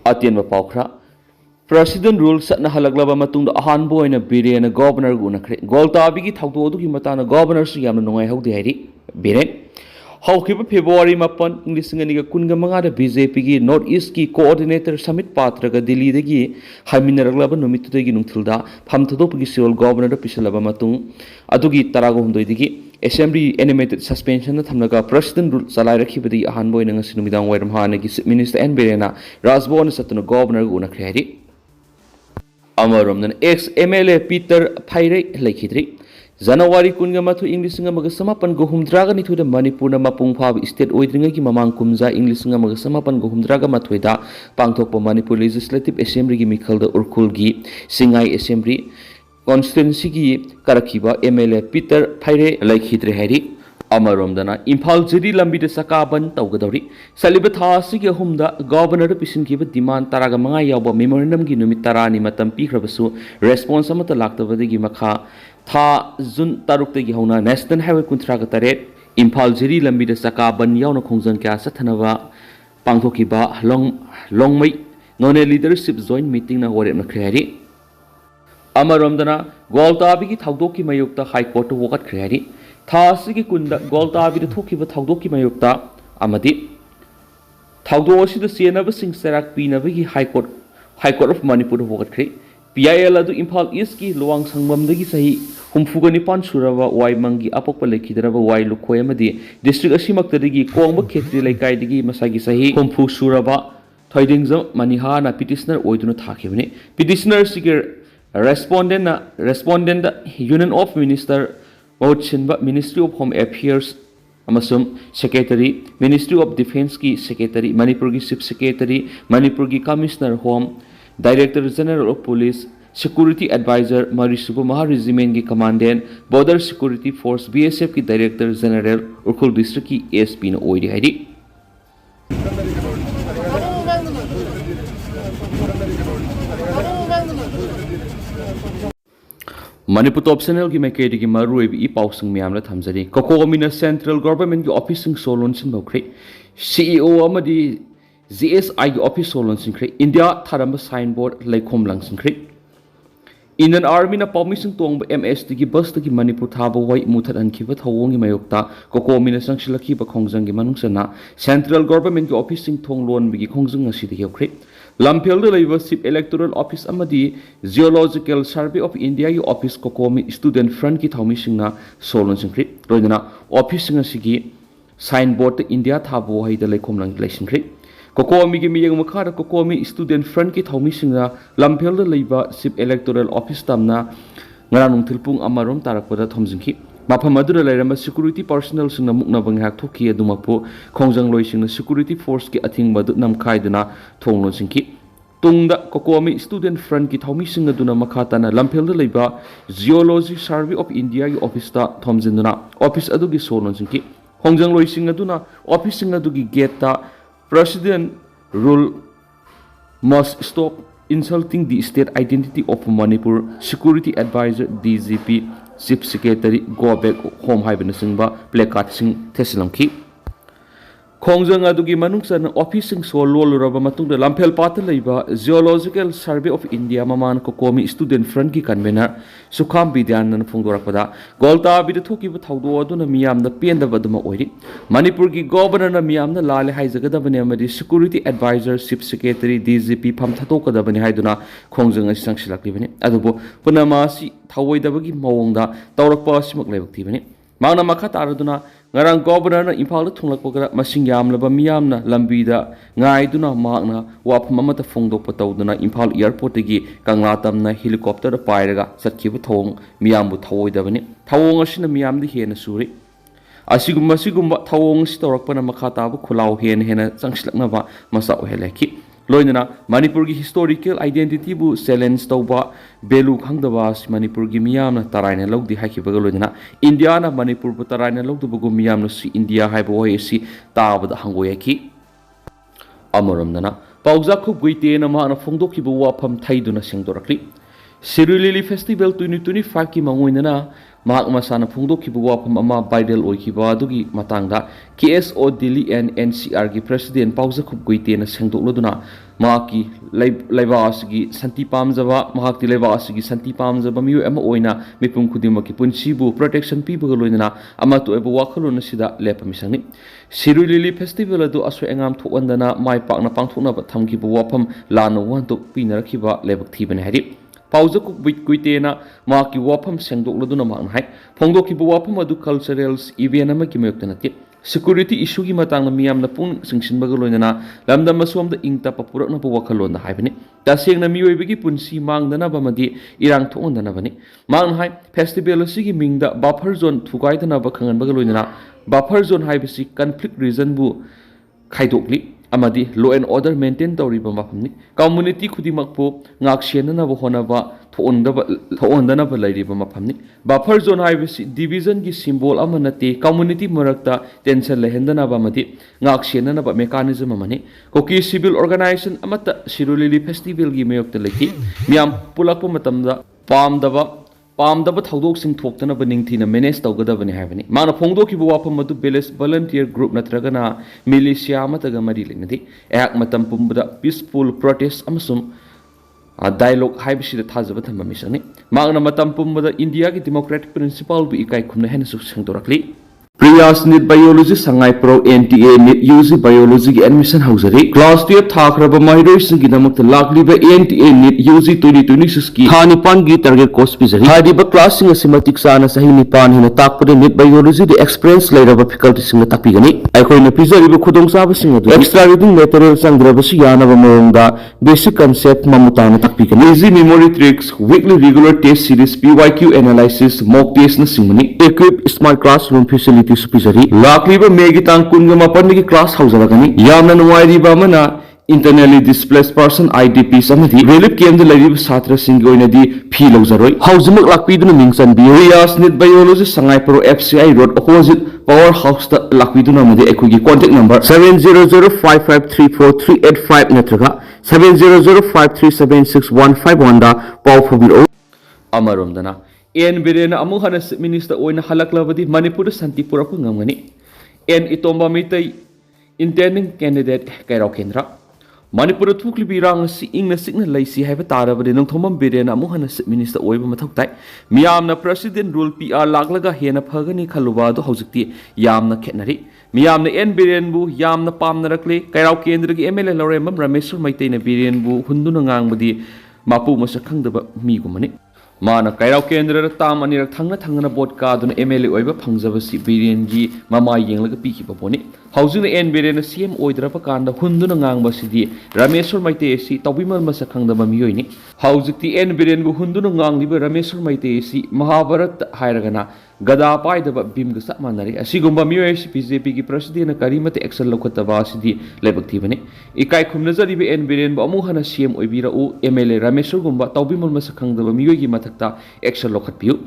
Atien Paukra President rules at Nahalaglaba Matung Ahan Boy and a BIREN and Governor Unakhre. Golta Bigi Taudu Matana Governor Siam no I hold the HAIRI BIREN. How keep February Mapan English and Kungamanga BJP North East Ki Coordinator Summit Patraga Dili the Gi Haminaraglaba Numit the Ginuntilda Pamtodopigi Civil Governor Pisalaba Matung Adugi Tarago Digi Assembly animated suspension of Tamnaga President rule Salai Kibadi Ahanboy and Sinumidang Wedamhanagi Minister and Berena Rasbon Satan Governor Unakhre Amarum ex MLA Peter Pyre Lakidri January Kungamatu English Magasamapan Gohum Dragani to the Manipuna Mapung Pab State Oidringaki Mamang Kumza English Magasamapan Gohum Draga Matuida Pangtopo Manipur Legislative Assembly Mikal the Urkulgi Singai Assembly Constituency ki Karakiba MLA Peter Pyre Lakidri Hari Amaromdana Impal Jiri Lambi de Sakaban Tougaduri Salibata Sigi Humda Governor Pisin Kiba Demand Taragamanga Yaba Memorandum Ginumitarani Matampi Krabasu Response Amata Laktavadi Maka Tha Zun Taruk de Gihona National Highway Kuntragataret Impal Jiri Lambi de Sakaban Yauna Kongzan Kya Satanava Pangtokiba Long May None Leadership Joint Meeting na Warem Nakrari Amaromdana Goltabi Taudoki Mayukta High Court to Wakat Krari Tasiki Kunda Goltabi the Tokiba Taudoki Mayukta Amadi Taudoshi the Siena Sing Serak Pinavigi High Court of Manipur to Wakat Kri PIL to Impal Iski Luang Sangam the Gisahi Humfugani Pansurava Wai Mangi Apopaleki Drava Wai Lukoyamadi District Ashimak the Digi Komba Ketri Lekai Digi Masagi Sahi Humfu Surava Tidings Manihana petitioner Oiduna Takivani petitioner Sigir Respondent Union of Minister Mauchinba Ministry of Home Affairs Amasum Secretary Ministry of Defense ki Secretary Manipurgi Chief Secretary Manipurgi Commissioner Home Director General of Police Security Advisor Marisubu Maharegimen ki Commandant Border Security Force BSF ki Director General Urkhul District ki ASP na oidi haidi Manipur optional ki maikei ki maru e pausing miamla thamjari Kokomina Central Government ki office sing solon sin bokre CEO amadi GSI ki office solon sin kre India tharamba signboard laikhom lang sin kre Indian Army na permission tong MST ki bus ki Manipur thaba wai muthat an khiba thawong ki mayokta Kokomina sangsilaki ba khongjang ki manungsana Central Government ki office sing thong lon bi ki khongjang asi de kre Lamphel the Leadership Electoral Office Amadi Geological Survey of India ki office Kokomi Student Front ki thawmi singna solon singkri roidana office singa sigi signboard India thabo hai da laikhom lang laisinkhri Kokomi ki miyang makara Kokomi Student Front ki thawmi singna Lamphel the Leadership Electoral Office tamna ngarang thilpung amarom tarakpada thomjingki Mafam adura lairama security personnel singna mukna banghak thoki adumapu khongjang loi singna security force ki athing badu namkhaiduna thonglo singki tungda Kokomi Student Front ki thawmi singa duna makhatana lamphel leiba Geology Survey of India ki office ta thomjinduna office adugi solon singki khongjang loi singa duna office singa dugi gate ta President rule must stop insulting the state identity of Manipur Security Advisor DGP Chief Secretary go back home haibana singba placard sing thesilamki khongjang adugi manungsan office sing solol raba matungda lamphel pat leiba Geological Survey of India maman Kokomi Student Front ki convener Sukham Bidyanan phongdorakpada golta bid thoki ba thawdo aduna miyamda penda baduma oiri Manipur ki governor na miyamna lale haijagadabani amadi Security Advisor Chief Secretary DGP pham thatokadabani haiduna khongjang asi sangsilakibani adubo punama si thawoidabagi mawongda tawrakpa simak lebaktibani Magna Makata Araduna, Narang Governor Impala Tunlakoga, Masingam, Miamna, Lambida, Naiduna, Magna, Wap Mamata Fundo Patoduna, Impal Airport, Kanglatamna, helicopter, Piraga, Satkiva Tong, Miambu Tawoi Davani, Tawong Shina Miam the Hena Suri. Asigumba Tawong Storakana Makata, Kulau Hen Hena, Sangslanava, Masa Heleki. Loinana, Manipur ki historical identity bu challenge tauba belu khangdabas Manipur gi miyamna taraina logdi hakibaga loinana India na Manipur bu taraina logdubugu miyamna si India haibo hoi si tabada hangoyaki amaramdana pauza khu guite na ma na phongdoki bu wafam thaiduna singdorakli Sirulili Festival 2025 ki mangoinana mahak masana phongdokhiba wafam ama viral oikhiba adugi matangda KSO Delhi and NCR gi president pauza khup goitena sengdokloduna mahaki laiba asigi santi pamjaba mahakti laiba asigi santi pamjaba miyo ama oina mipum khudimaki punsibu protection pibaga loinana ama to eba wakhalona sida lepamisangni Sirulili festival adu aswe engam thokandana mai pakna pangthokna ba thamkiba wafam lana wantok pinarakhiba lebak thibane hari pauza kuk bit kuitena maki wafam sengdokladuna makna hai phongdokhiba wafam adu culturals event ama ki mayoktanati security issue gi matang na miyam na pung singsinbaga loinana lamdam masomda ingta papurak na wakhalon da haibani taseng na miyoibagi punsi mangdana bamadi irang thokandana bani makna hai festival asigi mingda buffer zone thugaidana ba khanganbaga loinana buffer zone haibasi conflict region bu khaidokli amadi law and order maintain tawriba mafamni community khudimakpo ngak senana ba honaba thoondana ba lairiba mafamni buffer zone haibasi division gi symbol amanate community marakta tension lehendana ba madi ngak senana ba mechanism amani koki civil organization amata Sirulili festival gi mayokta leki miam pulakpa matamda pamdaba thaudok sing thoktana ba ningthina manage tawgadabani haibani mana phongdokhiba wafam adu volunteer group natragana militia amataga mari lenadi ayak matam pumbada peaceful protest amasum dialogue haibisida thajaba thamba misani magna matam pumbada India gi democratic principle bu ikai khumna hena su sengtorakli Priyas NEET Biology Sangai Pro NTA NEET UG Biology की admission hosiery class 12 थाखरब माहिरोइसिंग की नमक लाखलिबा NTA NEET UG 2026 की थानिपान की target course पिजरी हादिबा क्लासिंग असिमतिक साना सही निपान हिना ताकपदे NEET Biology दे एक्सपीरियंस लेरबा फैकल्टी सिंग ताकपिगनी अखोइना पिजरीबा खुदोंसाबा सिंग अदु एक्स्ट्रा रीडिंग मटेरियल संग्रबसु यानबा मरोंदा बेसिक कांसेप्ट ममुताना ताकपिगनी easy memory tricks weekly regular test series PYQ analysis mock test न सिंगनी इक्विप स्मार्ट क्लासरूम फैसिलिटी सुपिजरी लाखलिबा मेगी तांग कुनगा मापन की क्लास हाउसरगनी यामना नुवाइरिबा मना internally displaced person IDP samadi relief camp de lariba satra singi oinadi phi lawjaroi haujumak lakpiduna mingchan bi Priyas NEET Biology Sangai Pro FCI Road opposite power house ta lakpiduna madi ekhogi contact number 7005534385 natraga 7005376151 da paw phobiro amaromdana BIREN amu hana minister oina halaklabadi Manipur santi purapu ngamani itomba mitai intending candidate kairaw kendra Manipur thukli birang si ingna sikna laisi haiba tarabadi nongthomam BIREN amu hana minister oiba mathok tai miyamna president rule PR laklaga hena phagani khaluba do haujikti yamna khetnari miyamna BIREN bu yamna pamnarakle kairaw kendra gi MLA Loremam Rameshwar Maitai na BIREN bu hunduna ngangbadi mapu masakhangdaba mi gumani Mana kairaw kendra tam anirak thangna bot ka duna MLA oiba phangjabasi BIREN gi mama yenglaga pikhiba boni haujina BIREN CM oidrapa kanda hunduna ngangbasidi Rameshwar Maitai si tawbimal masakhangdaba miyoini haujikti BIREN bu hunduna ngangliba Rameshwar Maitai si Mahabharat hairagana gada paidaba bimga sakmanari asigumba miyoy si BJP gi president na karimate action lokhataba asidi lebak thibani ikai khumna jariba BIREN bu amu hana CM oibira u MLA Rameshwar gumba tawbimal masakhangdaba miyoy gi mathakta action lokhatpiu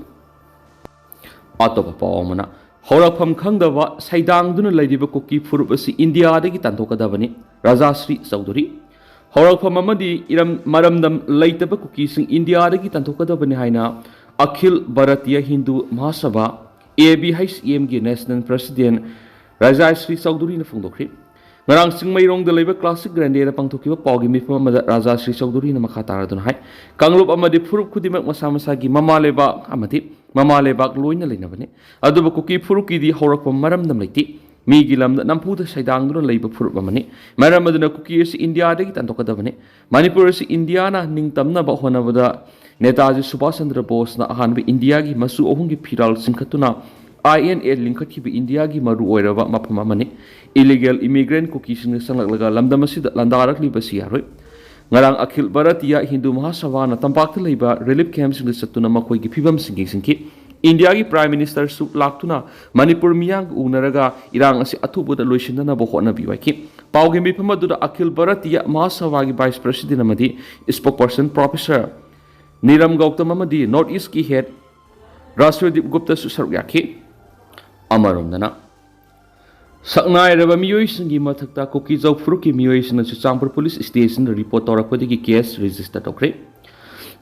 atopa pawamana Horakpham khangdaba saidangduna lairiba koki furup asi India dagi tantokadabani Rajashri Chaudhary Horakpham amadi iram maramdam laitaba koki sing India dagi tantokadabani haina Akhil Bharatiya Hindu Mahasabha ABHM gi National President Rajashri Chaudhary na phongdokri ngarang singmairong da laiba classic grande da pangthokiba pawgi mifam amada Rajashri Chaudhary na makha taradun hai kanglup amadi furup khudimak masa masa gi mama lebak loina leinabani aduba koki furup ki di horakpa maramdam leiti mi gi lamda nampuda saidangduna leiba furup amani maramaduna koki si India dagi tantokadabani Manipur si India na ningtamna ba honabada Netaji Subhash Chandra Bose na ahanba India gi masu ohung gi phiral singkhatuna INA linkhathiba India gi maru oiraba mafam amani illegal immigrant koki sing sanglaklaga lamdam asida landarakliba si yaroi ngarang Akhil Bharatiya Hindu Mahasabha na tampakta leiba relief camp sing satuna makoi gi phibam singki India gi Prime Minister su laktuna Manipur miyang unaraga irang asi athubuda loisinna bo hona biwaiki pawgi mifam aduda Akhil Bharatiya Mahasabha gi Vice President amadi spokesperson Professor Niram Gautam amadi North East ki head Rashtradeep Gupta su saruk yakhi amaromdana saknai raba miyoi singi mathakta koki jau furuki miyoi sina Chuchampur Police Station report tawrakpadagi case register tawkre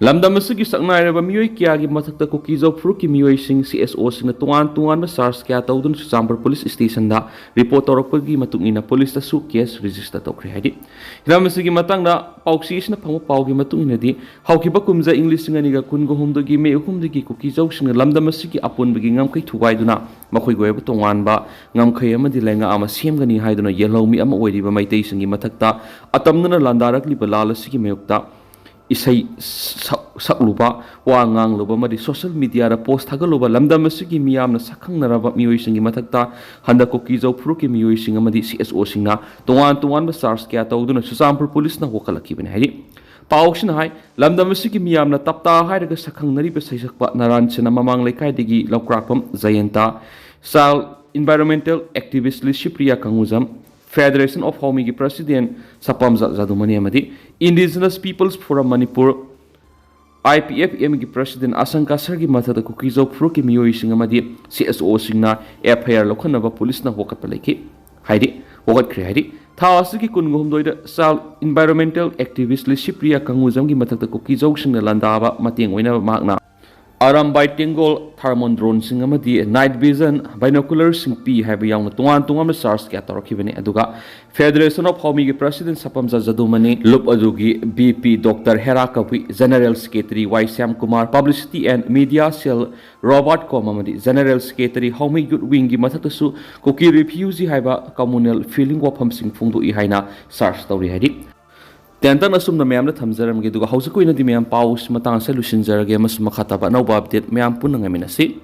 lamdam asigi saknairaba miyoi kiyagi mathakta kokizau fruki miyoi sing CSO sing tuan tuan SARS kya tawdun Chambur police station da report torokpagi matungina police ta su case register tokri haidi hiram asigi matangda pauksi isna phamu paugi matungina di haukiba kumja English sing aniga kungo humdogi me humdogi kokizau sing lamdam asigi apunbagi ngamkai thuwaiduna makhoi goyba tongwan ba ngamkai amadi lenga ama semgani haiduna yellow mi ama oiriba maitei singi mathakta atamnana landarakli balal asigi meyukta isai sakluba wa ngangluba madi social media ra post thagaluba lamdam asigi miyamna sakhangnaraba miyoi singi mathakta handa kokizau fruki miyoi singa madi CSO singna tuan SARS kya tawduna Chambur police na hokalakibane haidi pausina hai lamdam asigi miyamna tapta hairaga sakhangnari be saisakpa naranchana mamang lekai digi lawkrapam Jayanta Sal environmental activist Shipriya Kanguzam Federation of Homigi President Sapam Zadumani Amadi Indigenous Peoples Forum Manipur IPFM gi President Asanka Sargi Mathada Kukizo Fruki Miyoi Singamadi CSO Singna FIR Lokhanaba Police na Hokat Paleki Haidi Hokat Kri Haidi Thawasiki Kungum Doida Sal environmental activist Shipriya Kanguzam gi Mathada Kukizo Singna Landaba Mating Wina Magna Aram by Tingol Thermon drone singamadi night vision binoculars sing pi have young tuan SARS Katarokivani Aduga Federation of Homigi President Sapam Zadumani Lup Adugi BP Dr. Hera Kawi General Secretary Y. Sam Kumar Publicity and Media Cell Robert Komamadi General Secretary Homigi Good Wingi Matatasu Koki Refugee Haiba Communal Feeling Wapam Sing Fundu Ihaina SARS Story Hadi Tentan asum na mayam na thamjaram ge duga hausa ko ina di mayam paus matang sa lusin jarage mas makhataba no update mayam punang aminasi